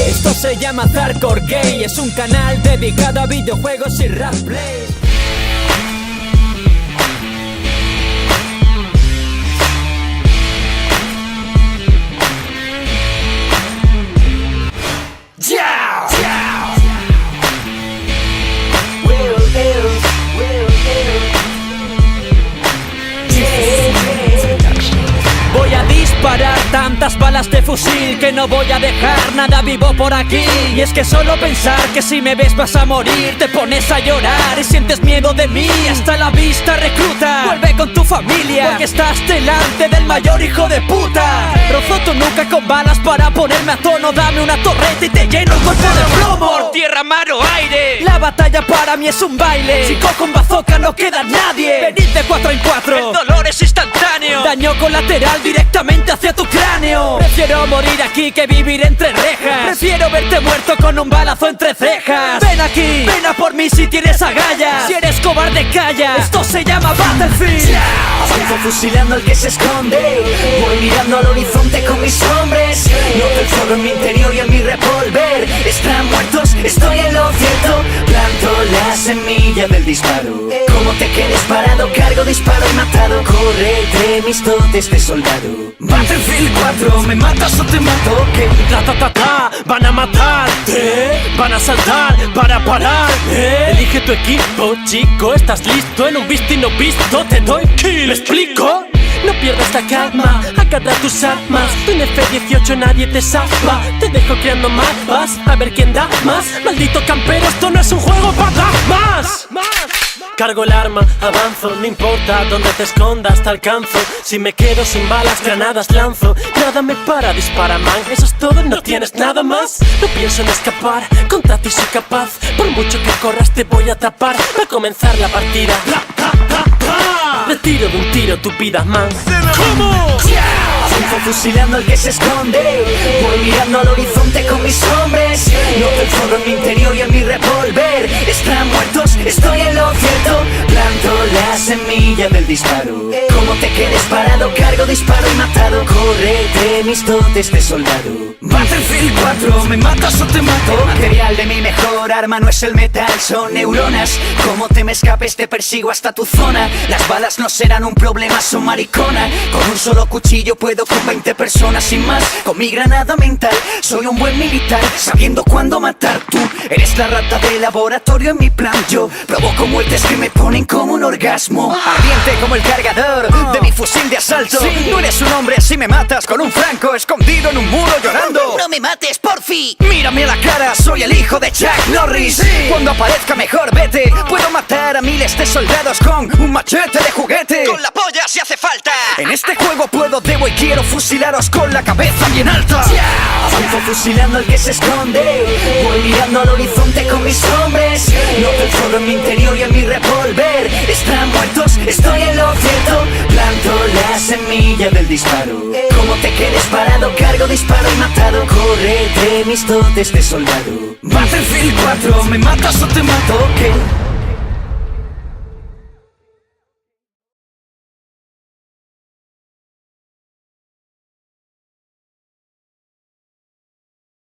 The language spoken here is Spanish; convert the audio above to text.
Esto se llama Hardcore Gay, es un canal dedicado a videojuegos y rap play. Voy a disparar tantas balas de fusil que no voy a dejar nada vivo por aquí. Y es que solo pensar que si me ves vas a morir, te pones a llorar y sientes miedo de mí. Hasta la vista, recluta, vuelve con tu familia, porque estás delante del mayor hijo de puta. Rozo tu nuca con balas para ponerme a tono, dame una torreta y te lleno el cuerpo de plomo. Por tierra, mar o aire, la batalla para mí es un baile. Si cojo un bazooka no queda nadie. Venid de 4 en 4, el dolor es instantáneo, daño colateral directamente hacia tu cráneo. Prefiero morir aquí que vivir entre rejas. Prefiero verte muerto con un balazo entre cejas. Ven aquí, ven a por mí si tienes agallas. Si eres cobarde calla, esto se llama Battlefield. Avanzo fusilando al que se esconde, voy mirando al horizonte con mis hombres. Noto el fuego en mi interior y en mi revólver. Están muertos, estoy en lo cierto. Planto la semilla del disparo. Como te quedes parado, cargo, disparo y matado. Corre entre mis dotes de soldado. Battlefield 4, ¿me matas o te mato? ¿Qué? Van a matarte, van a saltar para pararte. Elige tu equipo, chico, estás listo. En un visto y no visto te doy kill. ¿Me explico? No pierdas la calma, agarra tus armas. Tú en F-18 nadie te salva. Te dejo creando mapas, a ver quién da más. Maldito campero, esto no es un juego para dar más. Cargo el arma, avanzo, no importa dónde te escondas, te alcanzo. Si me quedo sin balas, granadas lanzo. Nada me para, dispara man, eso es todo, no tienes nada más. No pienso en escapar, contra ti soy capaz. Por mucho que corras te voy a atrapar. Va a comenzar la partida. Retiro de un tiro tu vida, man. ¿Cómo? Avanzo fusilando al que se esconde, voy mirando al horizonte con mis hombres. Noto el fuego en mi interior y en mi revólver. Están muertos, estoy en lo cierto. Planto la semilla del disparo. Como te quedes parado, cargo, disparo y matado. Corre de mis dotes de soldado. Battlefield 4, ¿me matas o te mato? El material de mi mejor arma no es el metal, son neuronas. Como te me escapes te persigo hasta tu zona. Las balas no serán un problema, son maricona. Con un solo cuchillo puedo con 20 personas sin más. Con mi granada mental soy un buen militar, sabiendo cuándo matar. Tú eres la rata de laboratorio en mi plan. Yo provoco muertes que me ponen como un orgasmo. Ardiente como el cargador de mi fusil de asalto. No eres un hombre si me matas con un franco escondido en un muro llorando. No me mates, porfi. Mírame a la cara, soy el hijo de Chuck Norris. Cuando aparezca mejor vete. Puedo matar a miles de soldados con un machete de juguete. Con la polla si hace falta. En este juego puedo, debo y quiero fusilaros con la cabeza bien alta. Avanzo fusilando al que se esconde, voy mirando al horizonte con mis hombres. Noto el fuego en mi interior y en mi revólver. Están muertos, estoy en lo cierto. Planto la semilla del disparo. Como te quedes parado, cargo, disparo y matado. Corre de mis dotes de soldado. Battlefield 4, ¿me matas o te mato? ¿Qué?